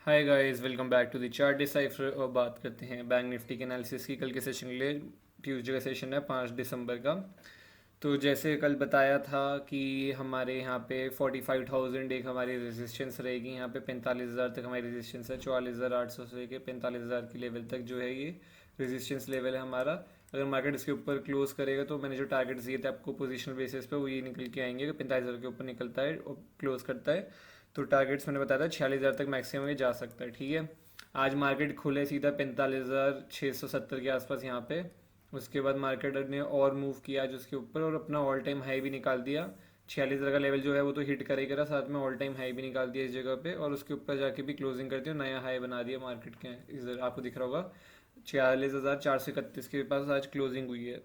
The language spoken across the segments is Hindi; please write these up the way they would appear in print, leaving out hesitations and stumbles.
Hi guys, welcome back to the chart decipher. और बात करते हैं बैंक निफ्टी के एनालिसिस की। कल के सेशन के लिए ट्यूसडे का सेशन है 5 दिसंबर का। तो जैसे कल बताया था कि हमारे यहाँ पे 45,000 एक हमारी रेजिस्टेंस रहेगी। यहाँ पे 45,000 तक हमारी रेजिस्टेंस है। 44,800 से लेकर 45,000 की लेवल तक जो है ये रेजिस्टेंस लेवल है हमारा। अगर मार्केट इसके ऊपर क्लोज करेगा तो मैंने जो टारगेट्स दिए थे आपको पोजिशनल बेसिस पे, वो ये निकल के आएंगे कि 45,000 के ऊपर निकलता है और क्लोज करता है। तो टारगेट्स मैंने बताया था 46,000 तक मैक्सिमम ये जा सकता है। ठीक है, आज मार्केट खुले सीधा 45,670 के आसपास यहाँ पे। उसके बाद मार्केट ने और मूव किया आज उसके ऊपर और अपना ऑल टाइम हाई भी निकाल दिया। 46,000 का लेवल जो है वो तो हिट करेगा, साथ में ऑल टाइम हाई भी निकाल दिया इस जगह पे। और उसके ऊपर जाके भी क्लोजिंग करती है, नया हाई बना दिया मार्केट के। इधर आपको दिख रहा होगा 46,431 के पास आज क्लोजिंग हुई है।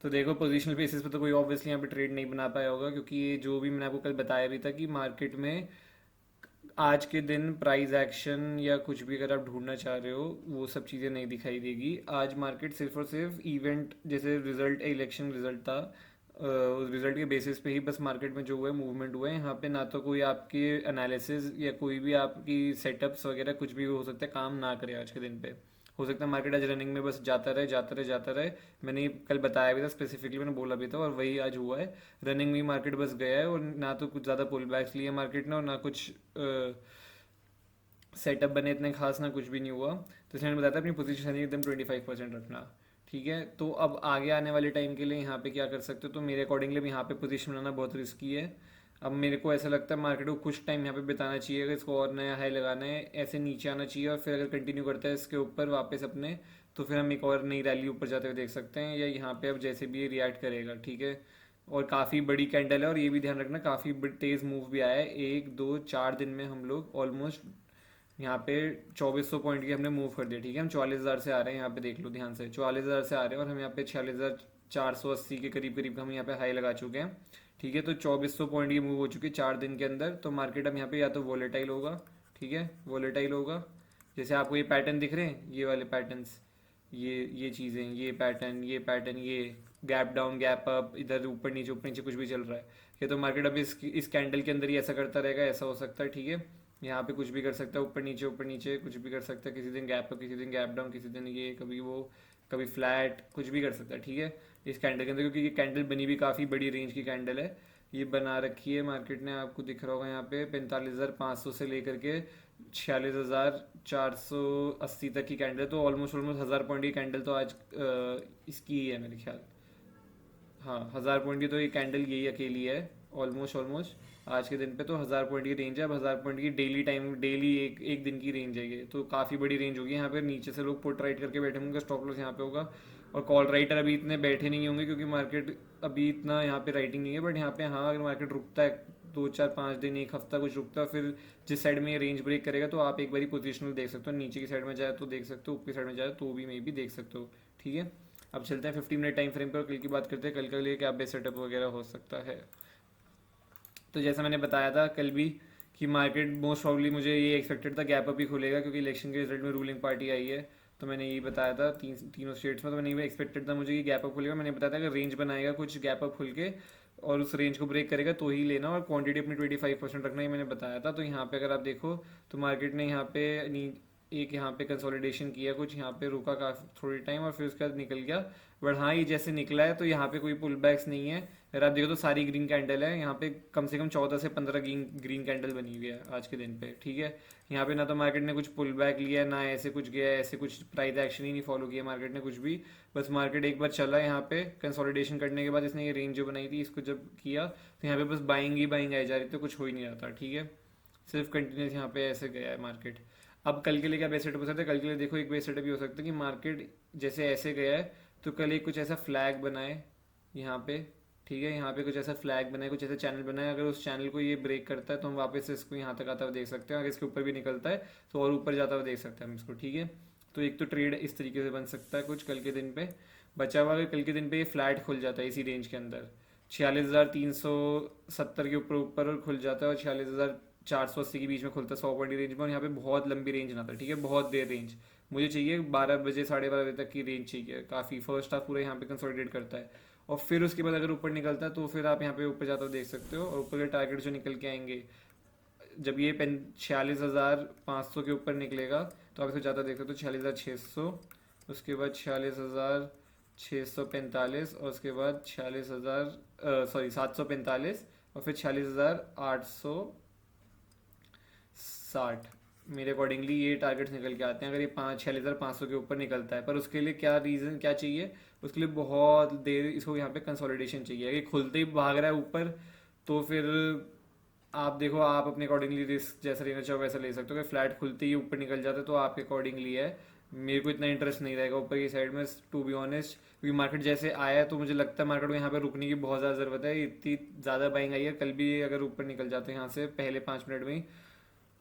तो देखो, पोजिशनल बेसिस पे तो कोई ऑब्वियसली यहाँ पे ट्रेड नहीं बना पाया होगा, क्योंकि ये जो भी मैंने आपको कल बताया भी था कि मार्केट में आज के दिन प्राइस एक्शन या कुछ भी अगर आप ढूंढना चाह रहे हो वो सब चीज़ें नहीं दिखाई देगी। आज मार्केट सिर्फ और सिर्फ इवेंट, जैसे रिजल्ट, इलेक्शन रिजल्ट था, उस रिजल्ट के बेसिस पे ही बस मार्केट में जो हुआ है मूवमेंट हुआ है। यहाँ पे ना तो कोई आपके एनालिसिस या कोई भी आपकी सेटअप्स वगैरह कुछ भी हो सकता है काम ना करे आज के दिन पे। हो सकता है मार्केट आज रनिंग में बस जाता रहे जाता रहे जाता रहे। मैंने ये कल बताया भी था, स्पेसिफिकली मैंने बोला भी था, और वही आज हुआ है। रनिंग में मार्केट बस गया है और ना तो कुछ ज़्यादा पुल बैक्स लिए मार्केट ने और ना कुछ सेटअप बने इतने खास, ना कुछ भी नहीं हुआ। तो इसलिए मैंने बताया था अपनी पोजीशन एकदम 25% रखना। ठीक है, तो अब आगे आने वाले टाइम के लिए यहाँ पे क्या कर सकते हो, तो मेरे अकॉर्डिंगली अब यहाँ पे पोजीशन बनाना बहुत रिस्की है। अब मेरे को ऐसा लगता है मार्केट को कुछ टाइम यहाँ पे बिताना चाहिए। अगर इसको और नया हाई लगाना है, ऐसे नीचे आना चाहिए और फिर अगर कंटिन्यू करता है इसके ऊपर वापस अपने, तो फिर हम एक और नई रैली ऊपर जाते हुए देख सकते हैं, या यहाँ पे अब जैसे भी ये रिएक्ट करेगा। ठीक है, और काफ़ी बड़ी कैंडल है, और ये भी ध्यान रखना काफ़ी तेज़ मूव भी आया है। 1 2 4 दिन में हम लोग ऑलमोस्ट यहाँ पे 2400 पॉइंट की हमने मूव कर दिया। ठीक है, हम 44,000 से आ रहे हैं, यहाँ पे देख लो ध्यान से, 44,000 से आ रहे हैं और हम यहाँ पे 46,480 के करीब करीब हम यहाँ पे हाई लगा चुके हैं। ठीक है, तो 2400 पॉइंट की मूव हो चुकी है 4 दिन के अंदर। तो मार्केट अब यहाँ पे या तो वॉलेटाइल होगा, ठीक है, वॉलेटाइल होगा। जैसे आपको ये पैटर्न दिख रहे हैं, ये वाले पैटर्न्स, ये चीज़ें, ये पैटर्न, ये गैप डाउन गैप अप, इधर ऊपर नीचे कुछ भी चल रहा है। ये तो मार्केट अभी इस कैंडल के अंदर ही ऐसा करता रहेगा, ऐसा हो सकता है। ठीक है, यहाँ पे कुछ भी कर सकता है, ऊपर नीचे कुछ भी कर सकता है। किसी दिन गैप अप, किसी दिन गैप डाउन, किसी दिन ये, कभी वो, कभी फ्लैट, कुछ भी कर सकता है। ठीक है, इस कैंडल के अंदर, क्योंकि ये कैंडल बनी भी काफ़ी बड़ी रेंज की कैंडल है। ये बना रखी है मार्केट ने, आपको दिख रहा होगा यहाँ पे 45,500 से लेकर के 46,480 तक की कैंडल। तो ऑलमोस्ट ऑलमोस्ट 1000 पॉइंट की कैंडल तो आज इसकी ही है मेरे ख्याल। हाँ, 1000 पॉइंट की तो ये कैंडल यही अकेली है ऑलमोस्ट ऑलमोस्ट। आज के दिन पे तो 1000 पॉइंट की रेंज है। अब 1000 पॉइंट की डेली टाइम, डेली एक एक दिन की रेंज है ये, तो काफ़ी बड़ी रेंज होगी। यहाँ पे नीचे से लोग पुट राइट करके बैठे होंगे, स्टॉप लॉस यहाँ पे होगा। और कॉल राइटर अभी इतने बैठे नहीं होंगे, क्योंकि मार्केट अभी इतना यहाँ पे राइटिंग नहीं है। बट यहाँ पे हाँ, अगर मार्केट रुकता है 2 4 5 दिन, एक हफ्ता कुछ रुकता है, फिर जिस साइड में ये रेंज ब्रेक करेगा तो आप एक बारी पोजिशनल देख सकते हो। नीचे की साइड में जाए तो देख सकते हो, ऊपर की साइड में जाए तो भी मे भी देख सकते हो। ठीक है, अब चलते हैं 50 मिनट टाइम फ्रेम पर और कल की बात करते हैं, कल के लिए क्या बेस्ट सेटअप वगैरह हो सकता है। तो जैसा मैंने बताया था कल भी कि मार्केट मोस्ट प्रॉब्ली, मुझे ये एक्सपेक्टेड था गैप अप ही खुलेगा, क्योंकि इलेक्शन के रिजल्ट में रूलिंग पार्टी आई है। तो मैंने यही बताया था तीनों स्टेट्स में, तो मैंने ये एक्सपेक्टेड था मुझे कि गैप अप खुलेगा। मैंने बताया था कि रेंज बनाएगा कुछ गैप अप खुल के और उस रेंज को ब्रेक करेगा तो ही लेना, और क्वांटिटी अपनी 25% रखना, ही मैंने बताया था। तो यहाँ पे अगर आप देखो तो मार्केट ने यहाँ पे एक यहाँ पे कंसोलिडेशन किया, कुछ यहाँ पे रुका काफी थोड़ी टाइम और फिर उसके बाद निकल गया। बट हाँ, ये जैसे निकला है तो यहाँ पे कोई पुल बैक्स नहीं है। अगर आप देखो तो सारी ग्रीन कैंडल है यहाँ पे, कम से कम 14 से 15 ग्रीन कैंडल बनी हुई है आज के दिन पे। ठीक है, यहाँ पे ना तो मार्केट ने कुछ पुल बैक लिया है, ना ऐसे कुछ गया है, ऐसे कुछ प्राइस एक्शन ही नहीं फॉलो किया मार्केट ने कुछ भी। बस मार्केट एक बार चला यहाँ पे कंसोलिडेशन करने के बाद, इसने ये रेंज जो बनाई थी इसको जब किया तो यहाँ पे बस बाइंग ही बाइंग आई जा रही थी, तो कुछ हो ही नहीं रहा था। ठीक है, सिर्फ कंटिन्यूस यहाँ पे ऐसे गया है मार्केट। अब कल के लिए क्या बेस सेटअप हो सकता है, कल के लिए देखो एक बेस सेटअप ये हो सकता है कि मार्केट जैसे ऐसे गया है तो कल एक कुछ ऐसा फ्लैग बनाए यहाँ पे। ठीक है, यहाँ पे कुछ ऐसा फ्लैग बनाए, कुछ ऐसा चैनल बनाए। अगर उस चैनल को ये ब्रेक करता है तो हम वापस से इसको यहाँ तक आता हुआ देख सकते हैं। अगर इसके ऊपर भी निकलता है तो और ऊपर जाता हुआ देख सकते हैं हम इसको। ठीक है, तो एक तो ट्रेड इस तरीके से बन सकता है कुछ कल के दिन पे बचा हुआ। अगर कल के दिन पे ये फ्लैट खुल जाता है इसी रेंज के अंदर, 46,370 के ऊपर ऊपर और खुल जाता है, और 46,480 के बीच में खुलता है 100 पॉइंट की रेंज में। और यहाँ पे बहुत लंबी रेंज ना था, ठीक है, बहुत देर रेंज। मुझे चाहिए 12 बजे, 12:30 बजे तक की रेंज चाहिए, काफ़ी फर्स्ट हाफ पूरा यहाँ पे कंसोलिडेट करता है। और फिर उसके बाद अगर ऊपर निकलता है तो फिर आप यहाँ पे ऊपर जाता हुआ देख सकते हो, और ऊपर के टारगेट जो निकल के आएंगे जब ये 46,500 के ऊपर निकलेगा तो आप इसको ज़्यादा देख सकते हो, 46,600, उसके बाद 46,645 और उसके बाद 745 और फिर 46,860। मेरे अकॉर्डिंगली ये टारगेट्स निकल के आते हैं अगर ये 46,500 के ऊपर निकलता है। पर उसके लिए क्या रीज़न क्या चाहिए, उसके लिए बहुत देर इसको यहाँ पे कंसोलिडेशन चाहिए। अगर ये खुलते ही भाग रहा है ऊपर तो फिर आप देखो, आप अपने अकॉर्डिंगली रिस्क जैसा लेना चाहो वैसा ले सकते हो। अगर फ्लैट खुलते ही ऊपर निकल जाता है तो आपके अकॉर्डिंगली है। मेरे को इतना इंटरेस्ट नहीं रहेगा ऊपर की साइड में, टू बी ऑनेस्ट, क्योंकि मार्केट जैसे आया है तो मुझे लगता है मार्केट को यहाँ पे रुकने की बहुत ज़्यादा ज़रूरत है। इतनी ज़्यादा बाइंग आई है, कल भी अगर ऊपर निकल जाते हैं यहाँ से पहले 5 मिनट में ही,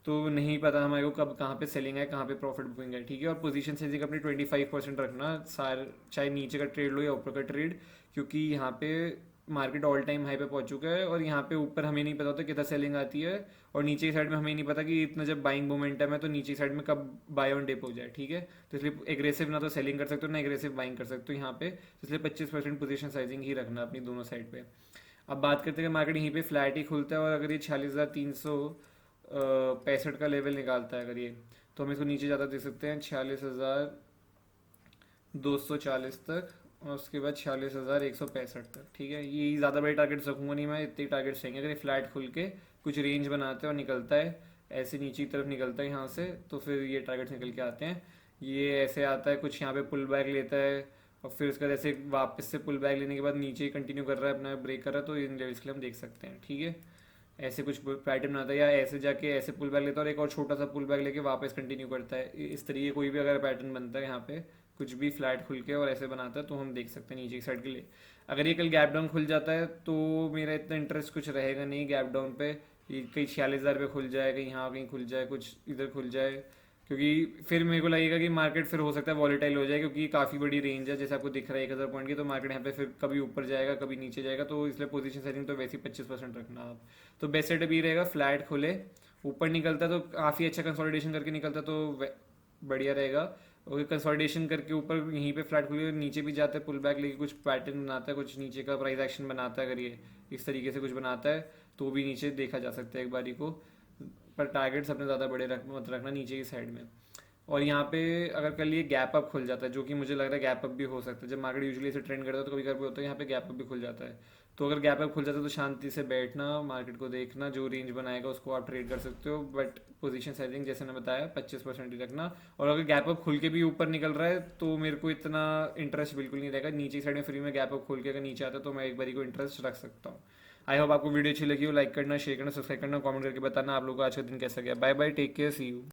तो नहीं पता हमारे को कब कहाँ पे सेलिंग है कहाँ पे प्रॉफिट बुकिंग है। ठीक है, और पोजीशन साइजिंग अपनी 25% रखना, सार चाहे नीचे का ट्रेड लो या ऊपर का ट्रेड, क्योंकि यहाँ पे मार्केट ऑल टाइम हाई पे पहुंच चुका है और यहाँ पे ऊपर हमें नहीं पता होता कितना सेलिंग आती है, और नीचे की साइड में हमें नहीं पता कि इतना जब बाइंग मोमेंटम है तो नीचे की साइड में कब बाय ऑन डिप हो जाए। ठीक है, तो इसलिए एग्रेसिव ना तो सेलिंग कर सकते हो ना एग्रेसिव बाइंग कर सकते हो यहाँ पे, तो इसलिए 25% पोजीशन साइजिंग ही रखना अपनी दोनों साइड पे। अब बात करते हैं कि मार्केट यहीं पे फ्लैट ही खुलता है और अगर ये 46,365 का लेवल निकालता है अगर ये, तो हम इसको नीचे ज़्यादा दे सकते हैं 46,240 तक और उसके बाद 46,165 तक। ठीक है, ये ज़्यादा बड़े टारगेट्स रखूंगा नहीं मैं, इतने टारगेट्स रहेंगे। अगर ये फ्लैट खुल के कुछ रेंज बनाते हैं और निकलता है ऐसे नीचे की तरफ निकलता है यहाँ से, तो फिर ये टारगेट्स निकल के आते हैं। ये ऐसे आता है कुछ यहाँ पे पुल बैक लेता है और फिर उसके बाद ऐसे वापस से पुल बैक लेने के बाद नीचे ही कंटिन्यू कर रहा है अपना ब्रेक कर रहा है, तो इन लेवल्स के लिए हम देख सकते हैं। ठीक है, ऐसे कुछ पैटर्न आता है, या ऐसे जाके ऐसे पुल बैक लेता है और एक और छोटा सा पुल बैक लेके वापस कंटिन्यू करता है। इस तरीके कोई भी अगर पैटर्न बनता है यहाँ पे कुछ भी फ्लैट खुल के और ऐसे बनाता है तो हम देख सकते हैं नीचे की साइड के लिए। अगर ये कल गैप डाउन खुल जाता है तो मेरा इतना इंटरेस्ट कुछ रहेगा नहीं गैप डाउन पे, कहीं 46,000 पे खुल जाए, कहीं यहाँ कहीं खुल जाए, कुछ इधर खुल जाए, क्योंकि फिर मेरे को लगेगा कि मार्केट फिर हो सकता है वॉलेटाइल हो जाए, क्योंकि काफ़ी बड़ी रेंज है जैसे आपको दिख रहा है 1,000 पॉइंट की, तो मार्केट यहाँ पे फिर कभी ऊपर जाएगा कभी नीचे जाएगा, तो इसलिए पोजीशन सेटिंग तो वैसे ही 25% रखना आप। तो बेस्ट सेटअप ये रहेगा, फ्लैट खुले ऊपर निकलता तो काफ़ी अच्छा कंसोलिडेशन करके निकलता तो बढ़िया रहेगा। और कंसोलिडेशन करके ऊपर यहीं पे फ्लैट खुले नीचे भी जाता है पुल बैक लेके कुछ पैटर्न बनाता है, कुछ नीचे का प्राइस एक्शन बनाता है, अगर ये इस तरीके से कुछ बनाता है तो भी नीचे देखा जा सकता है एक बारी को। पर टारगेट्स अपने ज़्यादा बड़े मत रखना नीचे की साइड में। और यहाँ पे अगर कल ये गैप अप खुल जाता है, जो कि मुझे लग रहा है गैप अप भी हो सकता है, जब मार्केट यूजुअली इसे ट्रेंड करता है तो कभी कभी होता है यहाँ पे गैप अप भी खुल जाता है। तो अगर गैप अप खुल जाता है तो शांति से बैठना, मार्केट को देखना, जो रेंज बनाएगा उसको आप ट्रेड कर सकते हो, बट पोजीशन साइजिंग जैसे मैंने बताया 25% ही रखना। और अगर गैप अप खुल के भी ऊपर निकल रहा है तो मेरे को इतना इंटरेस्ट बिल्कुल नहीं रहेगा। नीचे साइड में फ्री में गैप अप खुल के अगर नीचे आता है तो मैं एक बारी को इंटरेस्ट रख सकता हूँ। आई होप आपको वीडियो अच्छी लगी हो, लाइक करना, शेयर करना, सब्सक्राइब करना, कमेंट करके बताना आप लोगों का आज का दिन कैसा गया। Bye bye, take care, see you.